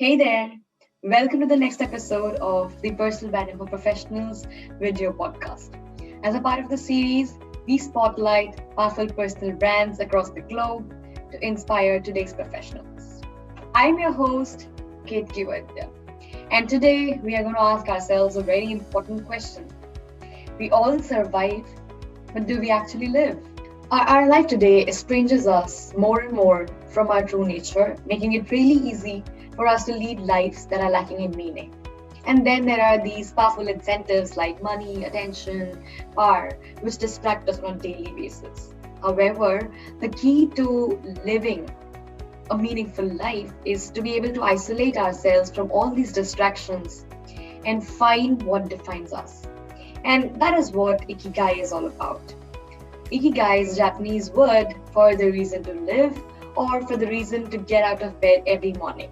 Hey there, welcome to the next episode of the Personal Branding for Professionals video podcast. As a part of the series, we spotlight powerful personal brands across the globe to inspire today's professionals. I'm your host, Ketaki Vaidya, and today we are going to ask ourselves a very important question. We all survive, but do we actually live? Our life today estranges us more and more from our true nature, making it really easy for us to lead lives that are lacking in meaning. And then there are these powerful incentives like money, attention, power, which distract us on a daily basis. However, the key to living a meaningful life is to be able to isolate ourselves from all these distractions and find what defines us. And that is what Ikigai is all about. Ikigai is a Japanese word for the reason to live or for the reason to get out of bed every morning.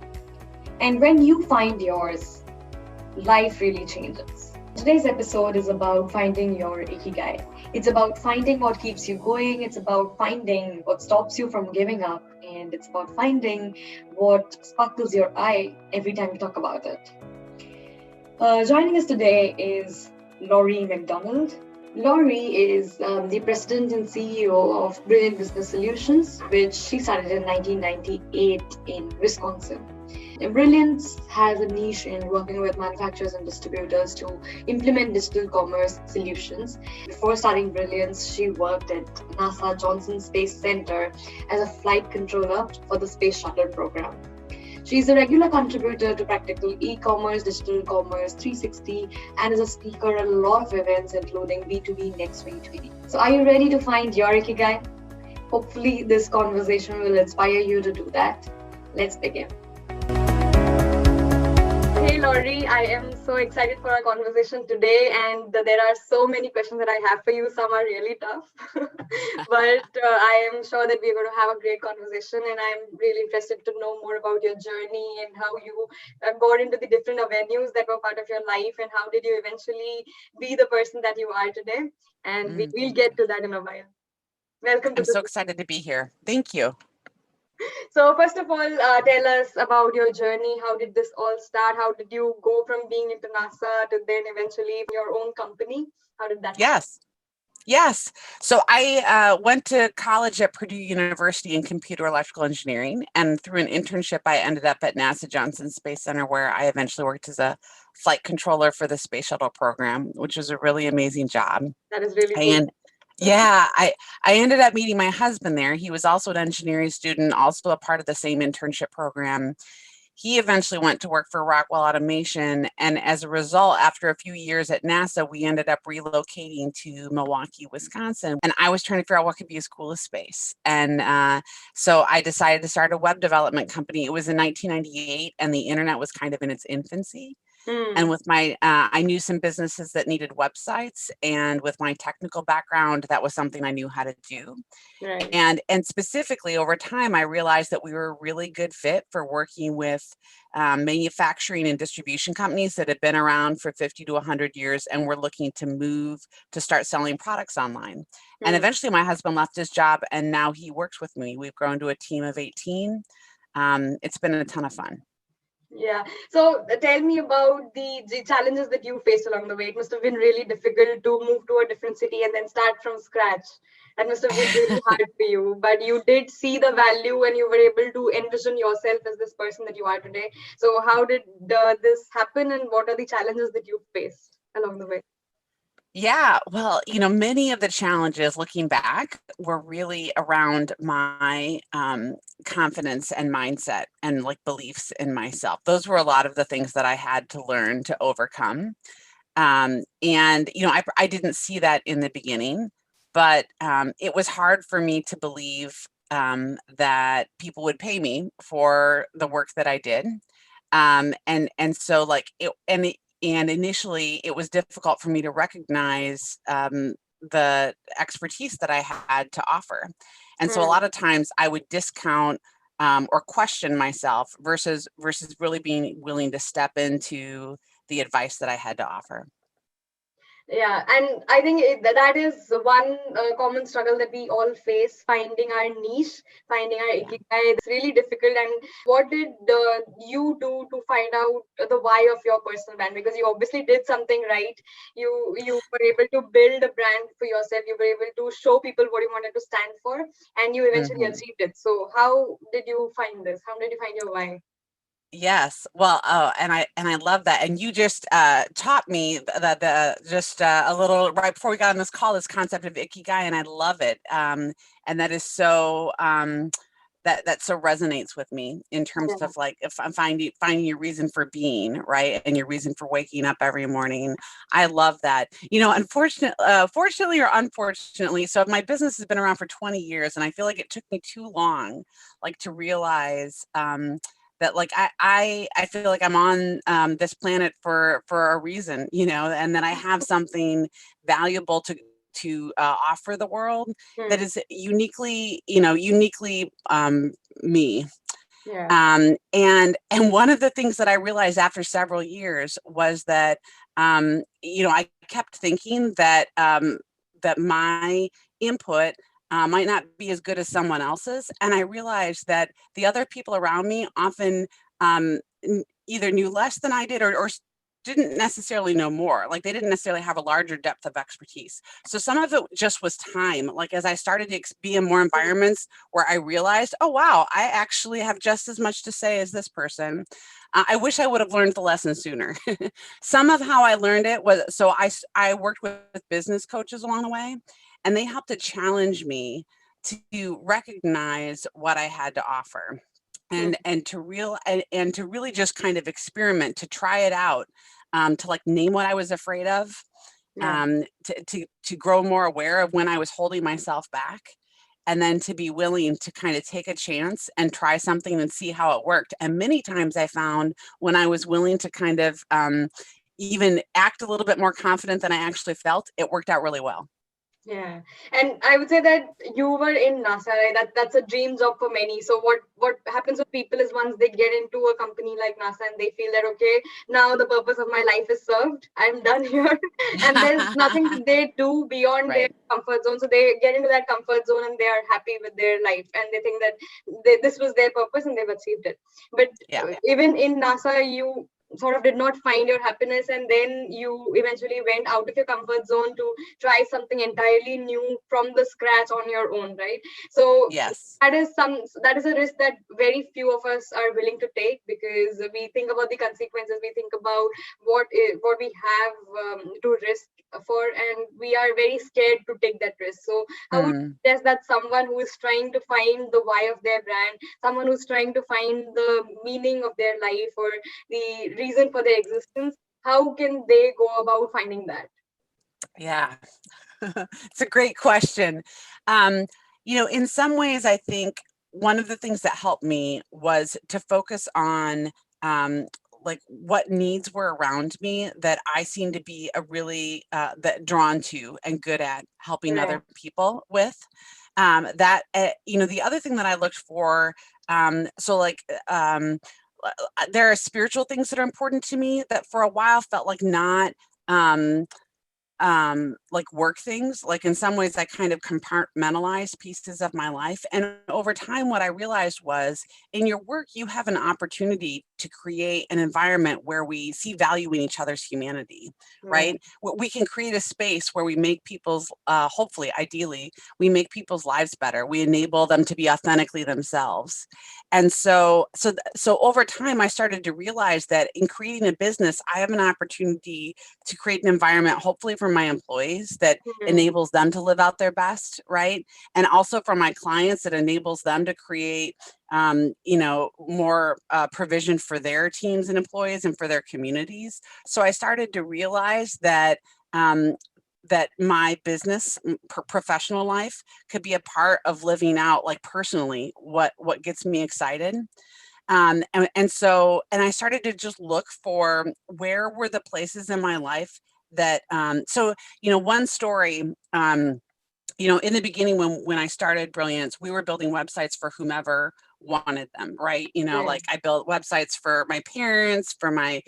And when you find yours, life really changes. Today's episode is about finding your Ikigai. It's about finding what keeps you going. It's about finding what stops you from giving up. And it's about finding what sparkles your eye every time you talk about it. Joining us today is Laurie McDonald. Laurie is the president and CEO of Brilliant Business Solutions, which she started in 1998 in Wisconsin. Brilliance has a niche in working with manufacturers and distributors to implement digital commerce solutions. Before starting Brilliance, she worked at NASA Johnson Space Center as a flight controller for the Space Shuttle program. She's a regular contributor to Practical E-commerce, Digital Commerce 360, and is a speaker at a lot of events, including B2B Next 2020. So are you ready to find your Ikigai? Hopefully this conversation will inspire you to do that. Let's begin. Hey Laurie, I am so excited for our conversation today, and there are so many questions that I have for you. Some are really tough, but I am sure that we're going to have a great conversation, and I'm really interested to know more about your journey and how you got into the different avenues that were part of your life, and how did you eventually be the person that you are today. And we'll get to that in a while. Welcome to I'm so excited to be here. Thank you. So first of all, tell us about your journey. How did this all start? How did you go from being into NASA to then eventually your own company? How did that happen? Yes. So I went to college at Purdue University in computer electrical engineering, and through an internship, I ended up at NASA Johnson Space Center, where I eventually worked as a flight controller for the Space Shuttle program, which was a really amazing job. That is really cool. And yeah, I ended up meeting my husband there. He was also an engineering student, also a part of the same internship program. He eventually went to work for Rockwell Automation, and as a result, after a few years at NASA, we ended up relocating to Milwaukee, Wisconsin. And I was trying to figure out what could be as cool as space. And so I decided to start a web development company. It was in 1998, and the internet was kind of in its infancy. And with my, I knew some businesses that needed websites, and with my technical background, that was something I knew how to do. Right. And specifically over time, I realized that we were a really good fit for working with manufacturing and distribution companies that had been around for 50 to 100 years and were looking to move to start selling products online. And eventually my husband left his job, and now he works with me. We've grown to a team of 18. It's been a ton of fun. Yeah. So tell me about the challenges that you faced along the way. It must have been really difficult to move to a different city and then start from scratch. That must have been really hard for you. But you did see the value, and you were able to envision yourself as this person that you are today. So how did this happen, and what are the challenges that you faced along the way? Yeah, well, many of the challenges looking back were really around my confidence and mindset and like beliefs in myself. Those were a lot of the things that I had to learn to overcome. And, I didn't see that in the beginning, but it was hard for me to believe that people would pay me for the work that I did. And so like and initially, it was difficult for me to recognize the expertise that I had to offer. And so a lot of times I would discount or question myself versus really being willing to step into the advice that I had to offer. Yeah, and I think that is one common struggle that we all face, finding our niche, finding our Yeah. ikigai. That's really difficult. And what did you do to find out the why of your personal brand? Because you obviously did something right. You were able to build a brand for yourself. You were able to show people what you wanted to stand for, and you eventually Mhm. achieved it. So how did you find this? How did you find your why? Yes. Well, oh, and I love that. And you just taught me the just a little right before we got on this call, this concept of ikigai, and I love it. And that is so that so resonates with me in terms Yeah. of like if I'm finding your reason for being, right, and your reason for waking up every morning. I love that. Fortunately or unfortunately, so my business has been around for 20 years, and I feel like it took me too long, like to realize. That like I feel like I'm on this planet for a reason, and that I have something valuable to offer the world that Hmm. is uniquely me. Yeah. And one of the things that I realized after several years was that I kept thinking that my input might not be as good as someone else's, and I realized that the other people around me often either knew less than I did or didn't necessarily know more. Like they didn't necessarily have a larger depth of expertise. So some of it just was time. Like as I started to be in more environments where I realized, oh wow, I actually have just as much to say as this person. I wish I would have learned the lesson sooner. Some of how I learned it was I worked with business coaches along the way, and they helped to challenge me to recognize what I had to offer Hmm. and to really just kind of experiment, to try it out, to like name what I was afraid of, Yeah. to grow more aware of when I was holding myself back, and then to be willing to kind of take a chance and try something and see how it worked. And many times I found when I was willing to kind of even act a little bit more confident than I actually felt, it worked out really well. Yeah, and I would say that you were in NASA, right? That's a dream job for many. So what happens with people is once they get into a company like NASA and they feel that okay, now the purpose of my life is served, I'm done here, and there's nothing that they do beyond their Right. comfort zone. So they get into that comfort zone and they are happy with their life, and they think that this was their purpose and they've achieved it. But Yeah. even in NASA, you sort of did not find your happiness, and then you eventually went out of your comfort zone to try something entirely new from the scratch on your own, right? So Yes. that is a risk that very few of us are willing to take, because we think about the consequences, we think about what we have to risk for, and we are very scared to take that risk. So how would Mm. you suggest that someone who is trying to find the why of their brand, someone who's trying to find the meaning of their life or the reason for their existence, how can they go about finding that? Yeah. It's a great question. Um, in some ways, I think one of the things that helped me was to focus on like what needs were around me that I seem to be a really that drawn to and good at helping Yeah. other people with. The other thing that I looked for, so like there are spiritual things that are important to me that for a while felt like not. Um, like work things. Like in some ways, I kind of compartmentalized pieces of my life. And over time, what I realized was in your work, you have an opportunity to create an environment where we see value in each other's humanity, Yeah. right? We can create a space where we make people's, hopefully, ideally, we make people's lives better. We enable them to be authentically themselves. And so over time, I started to realize that in creating a business, I have an opportunity to create an environment, hopefully for my employees, that Mhm. enables them to live out their best, right? And also for my clients, that enables them to create, more provision for their teams and employees and for their communities. So I started to realize um, that my business professional life could be a part of living out like personally what gets me excited. And I started to just look for where were the places in my life that one story, in the beginning when I started Brilliance, we were building websites for whomever wanted them, right? Right. Like I built websites for my parents, for my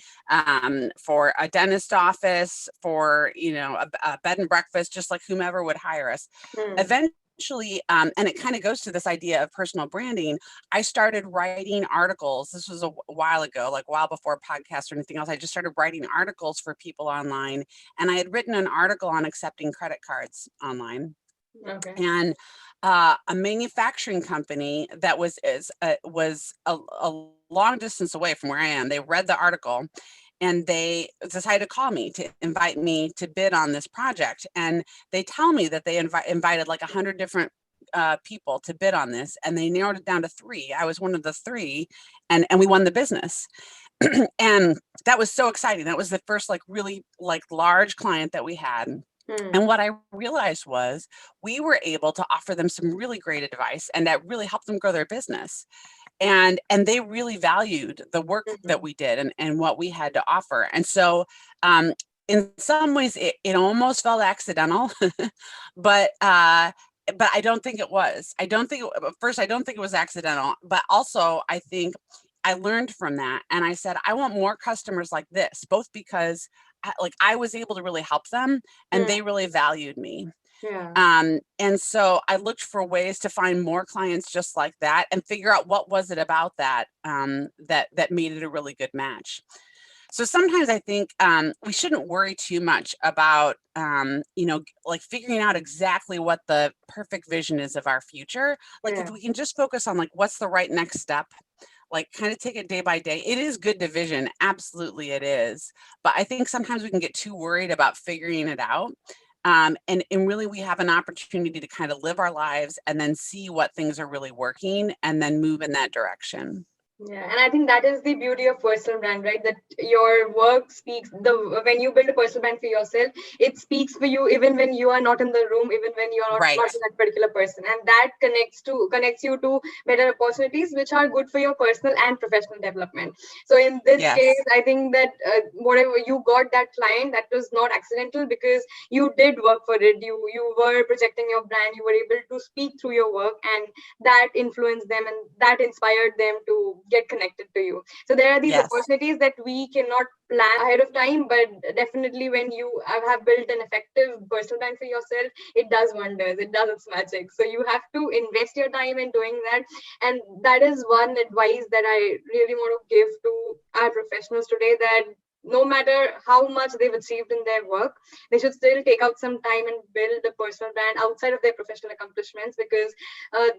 for a dentist office, for a bed and breakfast, just like whomever would hire us. Eventually, and it kind of goes to this idea of personal branding. I started writing articles. This was a while ago, like while before podcasts or anything else. I just started writing articles for people online, and I had written an article on accepting credit cards online. Okay. And a manufacturing company that was a long distance away from where I am, they read the article and they decided to call me to invite me to bid on this project. And they tell me that they invited like 100 different people to bid on this, and they narrowed it down to 3. I was one of the 3, and we won the business. And that was so exciting. That was the first like really like large client that we had. And what I realized was we were able to offer them some really great advice, and that really helped them grow their business. And they really valued the work that we did and what we had to offer. And so in some ways it almost felt accidental, but I don't think it was. I don't think it was accidental, but also I think I learned from that. And I said, I want more customers like this, both because I was able to really help them and they really valued me. Yeah. And so I looked for ways to find more clients just like that and figure out what was it about that that made it a really good match. So sometimes I think we shouldn't worry too much about, like figuring out exactly what the perfect vision is of our future. Like if we can just focus on like, what's the right next step, like kind of take it day by day. It is good to vision. Absolutely it is. But I think sometimes we can get too worried about figuring it out. And really we have an opportunity to kind of live our lives and then see what things are really working and then move in that direction. Yeah, and I think that is the beauty of personal brand, right? That your work speaks. When you build a personal brand for yourself, it speaks for you even when you are not in the room, even when you are not Right. talking to that particular person, and that connects you to better opportunities, which are good for your personal and professional development. So in this Yes. case, I think that whatever you got that client, that was not accidental because you did work for it. You were projecting your brand. You were able to speak through your work, and that influenced them and that inspired them to get connected to you. So there are these Yes. opportunities that we cannot plan ahead of time, but definitely when you have built an effective personal brand for yourself, it does wonders. It does its magic. So you have to invest your time in doing that. And that is one advice that I really want to give to our professionals today, that no matter how much they've achieved in their work, they should still take out some time and build a personal brand outside of their professional accomplishments, because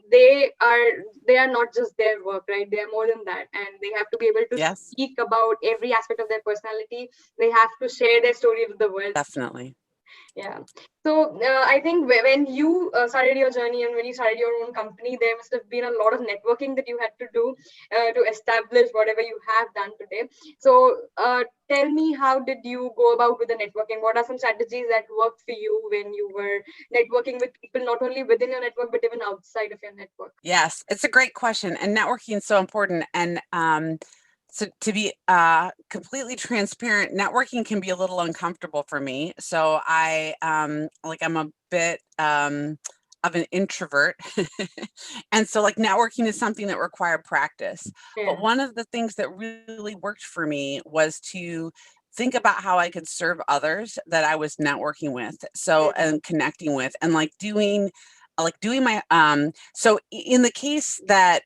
they are not just their work, right? They are more than that, and they have to be able to speak about every aspect of their personality. They have to share their story with the world. Definitely. Yeah. So I think when you started your journey and when you started your own company, there must have been a lot of networking that you had to do to establish whatever you have done today. So tell me, how did you go about with the networking? What are some strategies that worked for you when you were networking with people, not only within your network, but even outside of your network? Yes, it's a great question. And networking is so important. And so to be completely transparent, networking can be a little uncomfortable for me. So I'm a bit of an introvert. And so like networking is something that required practice. Yeah. But one of the things that really worked for me was to think about how I could serve others that I was networking with. So, and connecting with, and doing my, so in the case that,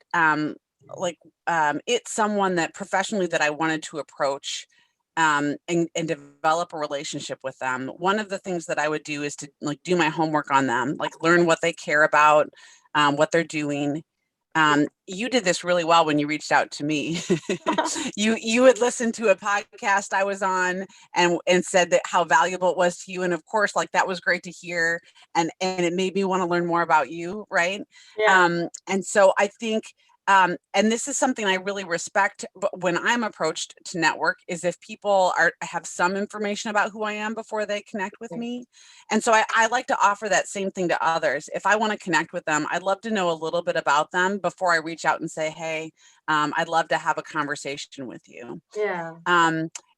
it's someone that professionally that I wanted to approach, and develop a relationship with them. One of the things that I would do is to do my homework on them, learn what they care about, what they're doing. You did this really well when you reached out to me. you had listened to a podcast I was on and said that how valuable it was to you. And of course, that was great to hear. And it made me want to learn more about you. Right. Yeah. And so I think, and this is something I really respect, but when I'm approached to network, is if people have some information about who I am before they connect with me. And so I like to offer that same thing to others. If I want to connect with them, I'd love to know a little bit about them before I reach out and say, hey, I'd love to have a conversation with you. Yeah.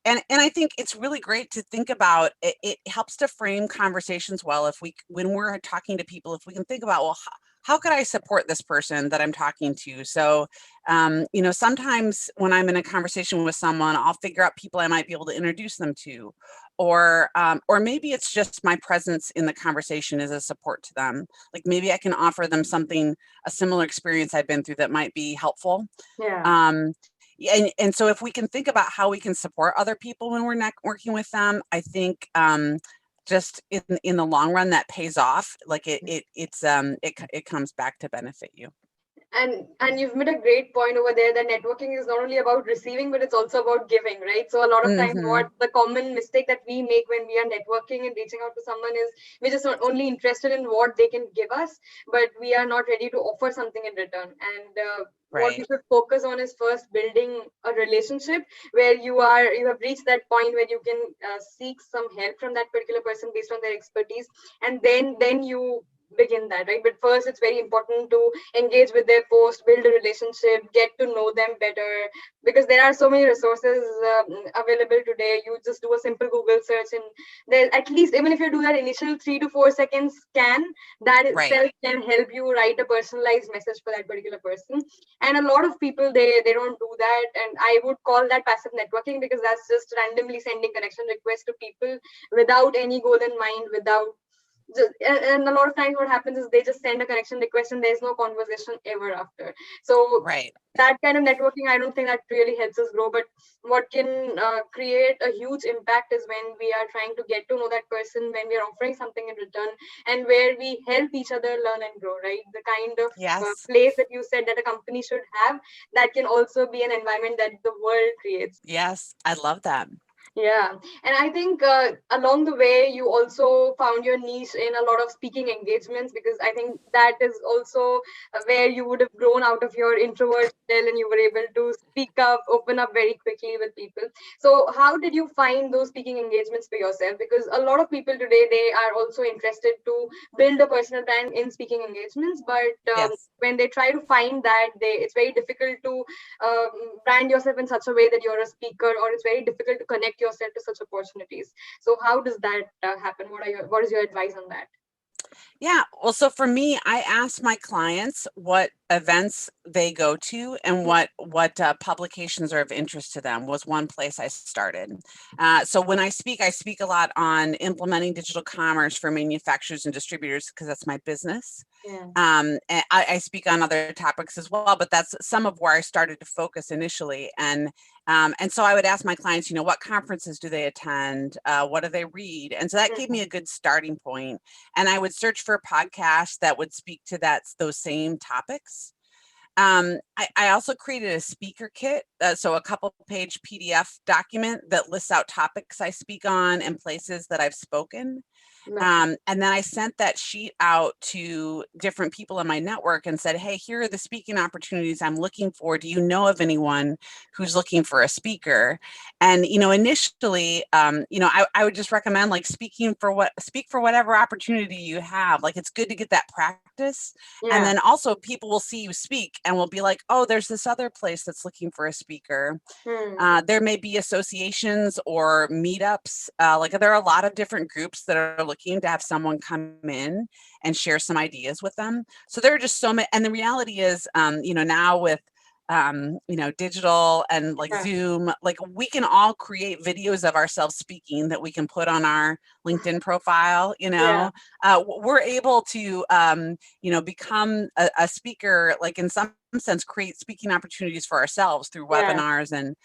And I think it's really great to think about it helps to frame conversations well. When we're talking to people, if we can think about, well, how could I support this person that I'm talking to? So, sometimes when I'm in a conversation with someone, I'll figure out people I might be able to introduce them to, or maybe it's just my presence in the conversation is a support to them. Like maybe I can offer them something, a similar experience I've been through that might be helpful. Yeah. And so if we can think about how we can support other people when we're not working with them, I think just in the long run that pays off. Like it comes back to benefit you. And you've made a great point over there that networking is not only about receiving, but it's also about giving, right? So a lot of times what the common mistake that we make when we are networking and reaching out to someone is we're just not only interested in what they can give us, but we are not ready to offer something in return. And what you should focus on is first building a relationship where you have reached that point where you can seek some help from that particular person based on their expertise, and then you begin that, right? But first it's very important to engage with their post, build a relationship, get to know them better, because there are so many resources available today. You just do a simple Google search, and there, at least even if you do that initial 3 to 4 seconds scan, that itself can help you write a personalized message for that particular person. And a lot of people, they don't do that, and I would call that passive networking, because that's just randomly sending connection requests to people without any goal in mind, without and a lot of times what happens is they just send a connection request and there's no conversation ever after. So that kind of networking, I don't think that really helps us grow. But what can create a huge impact is when we are trying to get to know that person, when we are offering something in return, and where we help each other learn and grow, right? The kind of place that you said that a company should have, that can also be an environment that the world creates. Yes, I love that. Yeah. And I think along the way, you also found your niche in a lot of speaking engagements, because I think that is also where you would have grown out of your introvert shell and you were able to speak up, open up very quickly with people. So how did you find those speaking engagements for yourself? Because a lot of people today, they are also interested to build a personal brand in speaking engagements, but when they try to find that, it's very difficult to brand yourself in such a way that you're a speaker, or it's very difficult to connect yourself to such opportunities. So how does that happen? What is your advice on that? Yeah, well, so for me, I ask my clients what events they go to and what publications are of interest to them was one place I started. So when I speak a lot on implementing digital commerce for manufacturers and distributors, because that's my business. And I speak on other topics as well, but that's some of where I started to focus initially. And so I would ask my clients, what conferences do they attend? What do they read? And so that gave me a good starting point. And I would search for podcasts that would speak to those same topics. I also created a speaker kit, so a couple-page PDF document that lists out topics I speak on and places that I've spoken. And then I sent that sheet out to different people in my network and said, hey, here are the speaking opportunities I'm looking for. Do you know of anyone who's looking for a speaker? And, initially, I would just recommend speak for whatever opportunity you have. Like, it's good to get that practice. And then also people will see you speak and will be like, oh, there's this other place that's looking for a speaker. There may be associations or meetups. There are a lot of different groups that are looking to have someone come in and share some ideas with them. So there are just so many, and the reality is, now with digital and Zoom, we can all create videos of ourselves speaking that we can put on our LinkedIn profile. We're able to, become a speaker, in some sense, create speaking opportunities for ourselves through webinars. And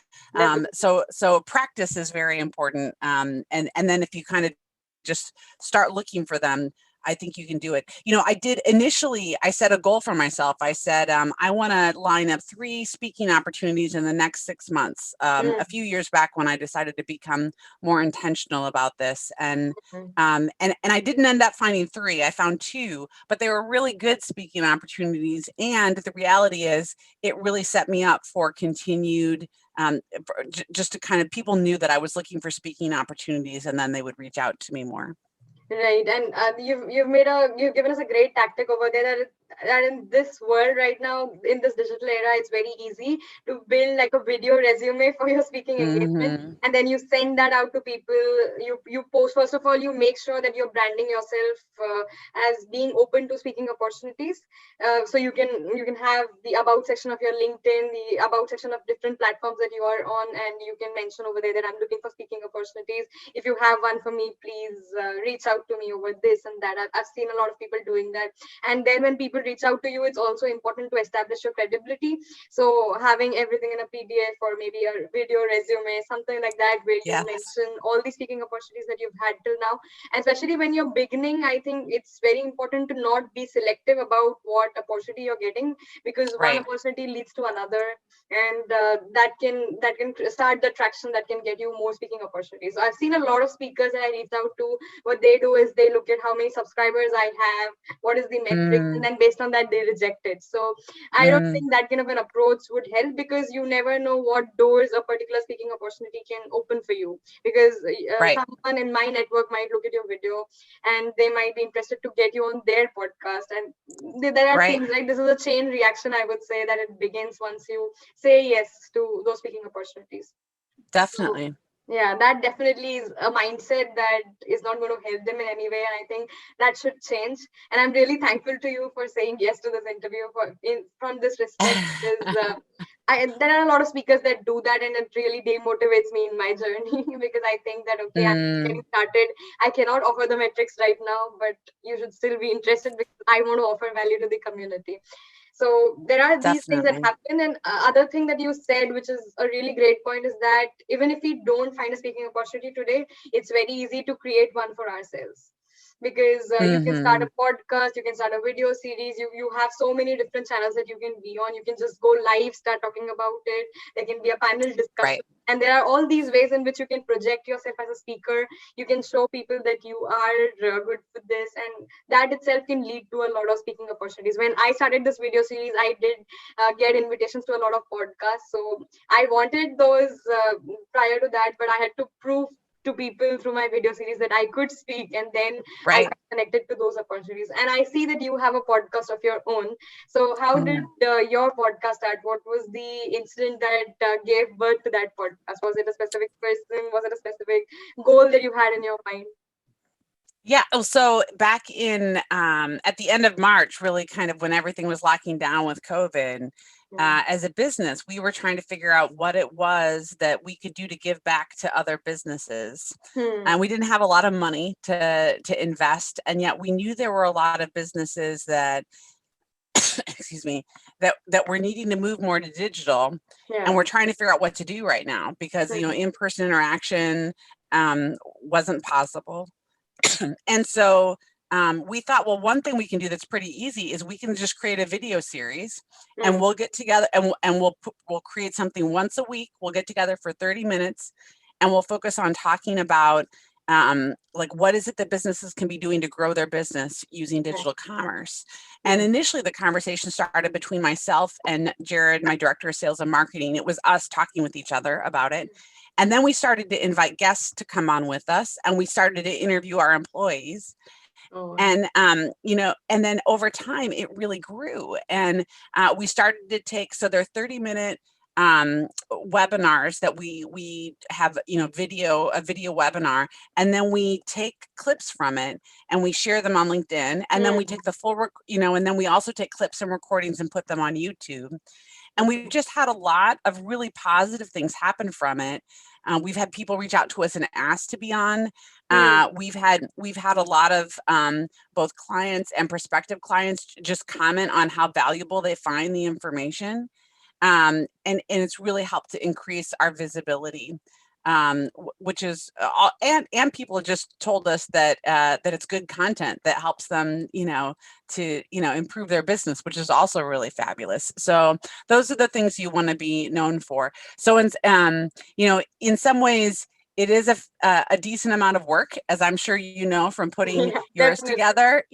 so practice is very important. And then if you kind of just start looking for them, I think you can do it. I did initially, I set a goal for myself. I said, I want to line up 3 speaking opportunities in the next 6 months. A few years back when I decided to become more intentional about this. And I didn't end up finding 3. I found 2, but they were really good speaking opportunities. And the reality is it really set me up for continued just to kind of, people knew that I was looking for speaking opportunities, and then they would reach out to me more. Right, and you've given us a great tactic over there. That that in this world right now, in this digital era, it's very easy to build like a video resume for your speaking engagement, Mm-hmm. and then you send that out to people. You post, first of all, you make sure that you're branding yourself as being open to speaking opportunities. So you can have the about section of your LinkedIn, the about section of different platforms that you are on, and you can mention over there that I'm looking for speaking opportunities. If you have one for me, please reach out to me over this and that. I've seen a lot of people doing that. And then when people reach out to you, it's also important to establish your credibility. So having everything in a PDF or maybe a video resume, something like that, where you Yes. mention all the speaking opportunities that you've had till now. And especially when you're beginning, I think it's very important to not be selective about what opportunity you're getting, because one Right. opportunity leads to another, and that can start the traction that can get you more speaking opportunities. So I've seen a lot of speakers that I reached out to. What they do is they look at how many subscribers I have, what is the metrics, and Mm, then based on that they reject it. So I don't mm, think that kind of an approach would help, because you never know what doors a particular speaking opportunity can open for you. Because right. someone in my network might look at your video and they might be interested to get you on their podcast, and there are Right. things, right? This is a chain reaction, I would say, that it begins once you say yes to those speaking opportunities. So Definitely. yeah, that definitely is a mindset that is not going to help them in any way, and I think that should change. And I'm really thankful to you for saying yes to this interview from this respect, because there are a lot of speakers that do that, and it really demotivates me in my journey because I think that okay, I'm getting Mm, started. I cannot offer the metrics right now, but you should still be interested because I want to offer value to the community. So there are these things that definitely. happen. And other thing that you said, which is a really great point, is that even if we don't find a speaking opportunity today, it's very easy to create one for ourselves, because you can start Mm-hmm. a podcast, you can start a video series, you have so many different channels that you can be on. You can just go live, start talking about it. There can be a panel discussion, Right. and there are all these ways in which you can project yourself as a speaker. You can show people that you are good with this, and that itself can lead to a lot of speaking opportunities. When I started this video series, I did get invitations to a lot of podcasts. So I wanted those prior to that, but I had to prove to people through my video series that I could speak, and then I Right. got connected to those opportunities. And I see that you have a podcast of your own. So how did Mm. your podcast start? What was the incident that gave birth to that podcast? Was it a specific person? Was it a specific goal that you had in your mind? Yeah. Oh, so back in at the end of March, really kind of when everything was locking down with COVID, Yeah. as a business, we were trying to figure out what it was that we could do to give back to other businesses. And Hmm. we didn't have a lot of money to invest, and yet we knew there were a lot of businesses that excuse me, that we're needing to move more to digital, and Yeah. we're trying to figure out what to do right now because Hmm. in-person interaction wasn't possible. And so we thought, well, one thing we can do that's pretty easy is we can just create a video series, and Hmm. we'll get together and we'll create something once a week. We'll get together for 30 minutes, and we'll focus on talking about like what is it that businesses can be doing to grow their business using Yeah. digital commerce. And Hmm. initially the conversation started between myself and Jared, my director of sales and marketing. It was us talking with each other about it. And then we started to invite guests to come on with us, and we started to interview our employees. Oh, wow. And and then over time it really grew, and we started to take, so they're 30-minute webinars that we have, a video webinar, and then we take clips from it and we share them on LinkedIn, and then we Hmm. take the full and then we also take clips and recordings and put them on YouTube. And we've just had a lot of really positive things happen from it. We've had people reach out to us and ask to be on. Hmm. We've had a lot of both clients and prospective clients just comment on how valuable they find the information, and it's really helped to increase our visibility. Which is and people have just told us that that it's good content that helps them, to improve their business, which is also really fabulous. So those are the things you want to be known for. So in some ways it is a decent amount of work, as I'm sure you know from putting Yeah, yours definitely. together,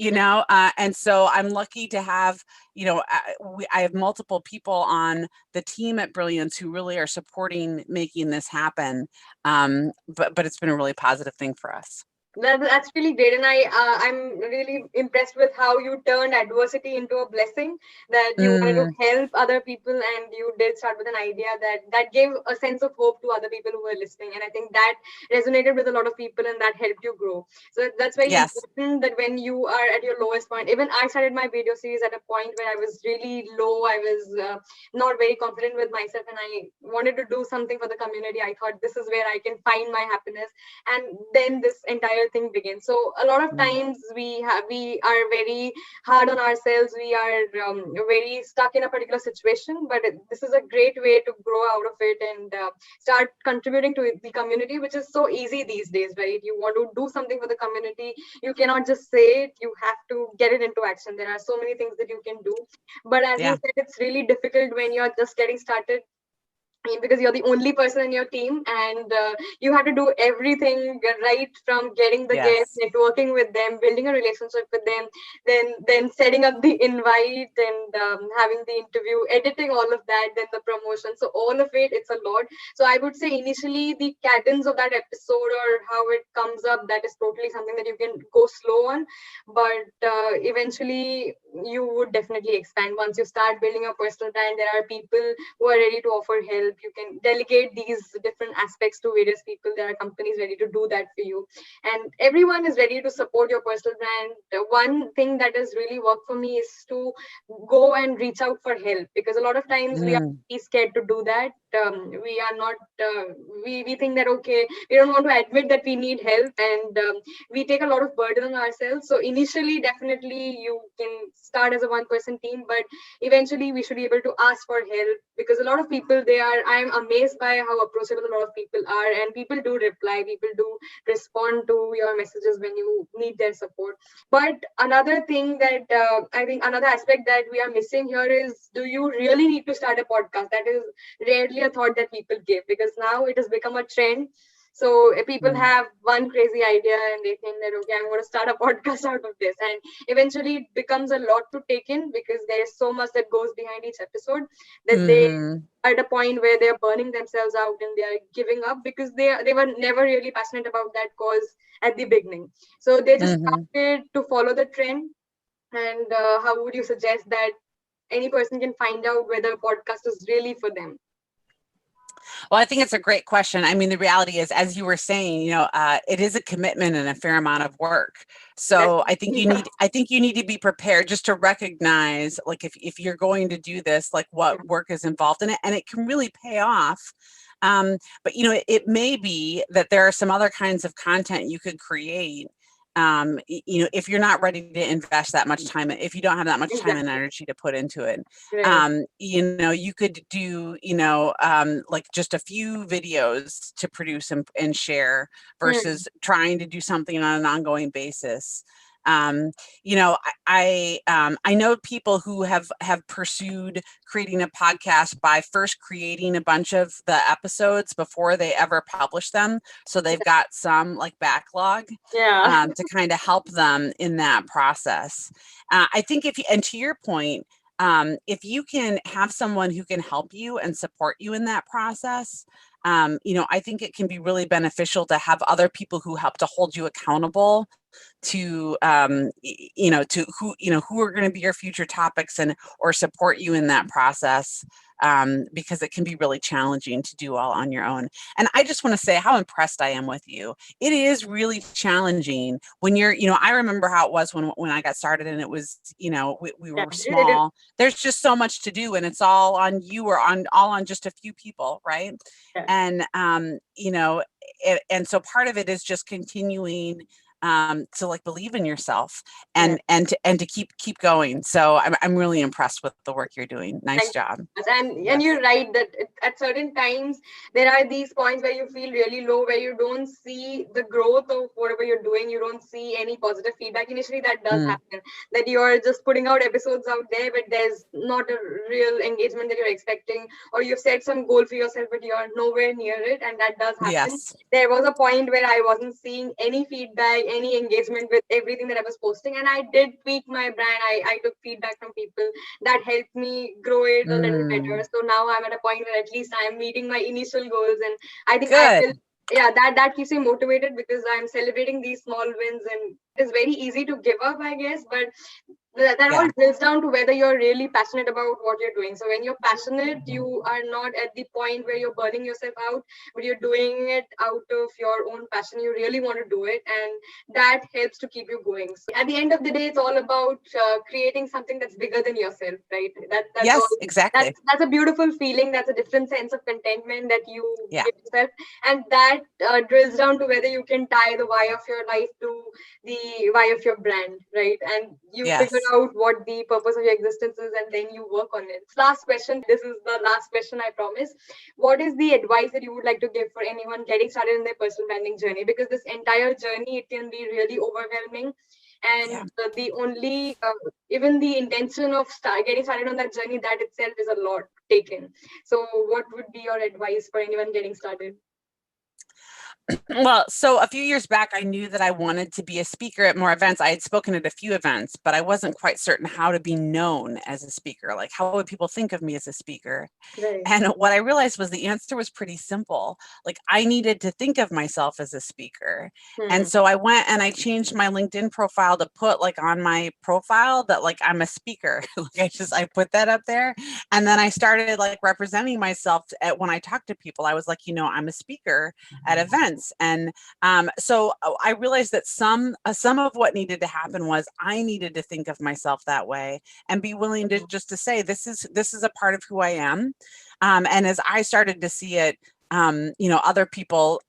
and so I'm lucky to have, I have multiple people on the team at Brilliance who really are supporting making this happen. But it's been a really positive thing for us. That's really great, and I'm really impressed with how you turned adversity into a blessing. That you wanted to Mm, help other people, and you did start with an idea that gave a sense of hope to other people who were listening. And I think that resonated with a lot of people, and that helped you grow. So that's very yes. important. That when you are at your lowest point, even I started my video series at a point where I was really low. I was not very confident with myself, and I wanted to do something for the community. I thought this is where I can find my happiness, and then this entire thing begins. So a lot of Mm, times we are very hard on ourselves. We are very stuck in a particular situation, but this is a great way to grow out of it and start contributing to the community, which is so easy these days, right? You want to do something for the community, you cannot just say it, you have to get it into action. There are so many things that you can do, but as you yeah. said, it's really difficult when you're just getting started. Because you're the only person in your team, and you have to do everything right, from getting the guests, Yes. networking with them, building a relationship with them, then setting up the invite, and having the interview, editing all of that, then the promotion. So all of it, it's a lot. So I would say initially the cadence of that episode or how it comes up, that is totally something that you can go slow on, but eventually you would definitely expand once you start building a personal brand. There are people who are ready to offer help. You can delegate these different aspects to various people. There are companies ready to do that for you, and everyone is ready to support your personal brand. One thing that has really worked for me is to go and reach out for help, because a lot of times we are Mm, scared to do that. We are not we think that, okay, we don't want to admit that we need help, and we take a lot of burden on ourselves. So initially, definitely you can start as a one person team, but eventually we should be able to ask for help, because a lot of people, they are, I'm amazed by how approachable a lot of people are, and people do reply, people do respond to your messages when you need their support. But another thing that I think, another aspect that we are missing here is, do you really need to start a podcast? That is rarely a thought that people give, because now it has become a trend. So people mm, have one crazy idea and they think that, okay, I'm going to start a podcast out of this, and eventually it becomes a lot to take in, because there is so much that goes behind each episode, that they mm-hmm, are at a point where they're burning themselves out and they are giving up, because they were never really passionate about that cause at the beginning. So they just mm-hmm. started to follow the trend. And how would you suggest that any person can find out whether a podcast is really for them? Well, I think it's a great question. I mean, the reality is, as you were saying, it is a commitment and a fair amount of work. So I think Definitely. you need to be prepared just to recognize, like, if you're going to do this, like what work is involved in it, and it can really pay off. But it may be that there are some other kinds of content you could create. If you're not ready to invest that much time, if you don't have that much time and Exactly. energy to put into it, Right. you could do, like just a few videos to produce and share Hmm. versus trying to do something on an ongoing basis. Um, I know people who have pursued creating a podcast by first creating a bunch of the episodes before they ever publish them, so they've got some like backlog Yeah. to kind of help them in that process. I think if you, and to your point, if you can have someone who can help you and support you in that process, I think it can be really beneficial to have other people who help to hold you accountable to to who are going to be your future topics and or support you in that process, because it can be really challenging to do all on your own. And I just want to say how impressed I am with you. It is really challenging when you're, I remember how it was when I got started, and it was, we Yeah. were It is. small. There's just so much to do, and it's all on you or on all on just a few people, right? Yeah. And and so part of it is just continuing to like believe in yourself Yeah. and to keep going. So I'm really impressed with the work you're doing. Nice Thank job. you. And Yes. you're right that at certain times there are these points where you feel really low, where you don't see the growth of whatever you're doing. You don't see any positive feedback. Initially, that does Mm, happen. That you're just putting out episodes out there, but there's not a real engagement that you're expecting, or you've set some goal for yourself, but you're nowhere near it, and that does happen. yes. There was a point where I wasn't seeing any feedback, any engagement with everything that I was posting, and I did tweak my brand. I took feedback from people that helped me grow it a little better. Mm, So now I'm at a point where at least I'm meeting my initial goals, and I think I will good. yeah, that keeps me motivated because I'm celebrating these small wins, and it's very easy to give up, I guess, but that all Yeah. drills down to whether you're really passionate about what you're doing. So when you're passionate, you are not at the point where you're burning yourself out, but you're doing it out of your own passion. You really want to do it, and that helps to keep you going. So at the end of the day, it's all about creating something that's bigger than yourself, right? That's all. Yes, exactly. That's a beautiful feeling. That's a different sense of contentment that you Yeah. give yourself, and that drills down to whether you can tie the why of your life to the why of your brand, right? And you figure Yes. out what the purpose of your existence is, and then you work on it. Last question. This is the last question, I promise. What is the advice that you would like to give for anyone getting started in their personal branding journey? Because this entire journey, it can be really overwhelming. Yeah. And the only, even the intention of getting started on that journey, that itself is a lot taken. So, what would be your advice for anyone getting started? Well, so a few years back, I knew that I wanted to be a speaker at more events. I had spoken at a few events, but I wasn't quite certain how to be known as a speaker. Like, how would people think of me as a speaker? Right. And what I realized was the answer was pretty simple. Like, I needed to think of myself as a speaker. And so I went and I changed my LinkedIn profile to put like on my profile that like I'm a speaker. Like I put that up there. And then I started like representing myself when I talk to people. I was like, I'm a speaker at events. And so I realized that some of what needed to happen was I needed to think of myself that way and be willing to just to say, this is a part of who I am. And as I started to see it, other people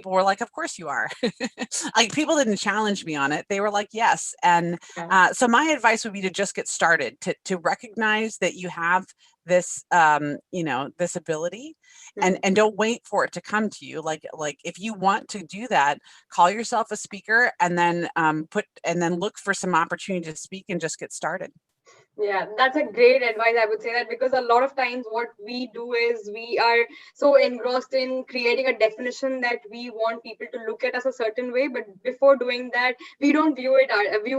were like, of course you are. Like, people didn't challenge me on it. They were like, yes. And so my advice would be to just get started, to recognize that you have this, this ability, and don't wait for it to come to you. Like if you want to do that, call yourself a speaker, and then look for some opportunity to speak and just get started. Yeah, that's a great advice. I would say that because a lot of times what we do is we are so engrossed in creating a definition that we want people to look at us a certain way, but before doing that, we don't view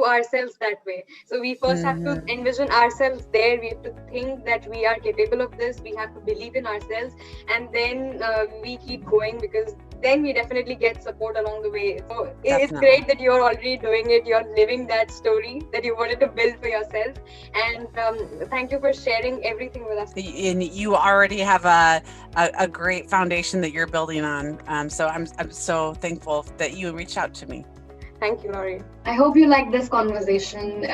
ourselves that way. So we first have to envision ourselves there. We have to think that we are capable of this. We have to believe in ourselves, and then we keep going, because then we definitely get support along the way. So it's great that you're already doing it. You're living that story that you wanted to build for yourself. And thank you for sharing everything with us. And you already have a great foundation that you're building on. So I'm so thankful that you reached out to me. Thank you, Laurie. I hope you like this conversation.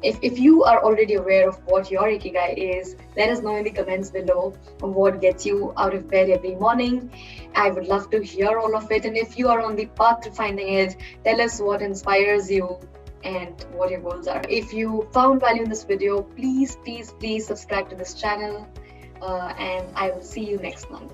If you are already aware of what your Ikigai is, let us know in the comments below of what gets you out of bed every morning. I would love to hear all of it. And if you are on the path to finding it, tell us what inspires you and what your goals are. If you found value in this video, please subscribe to this channel, and I will see you next month.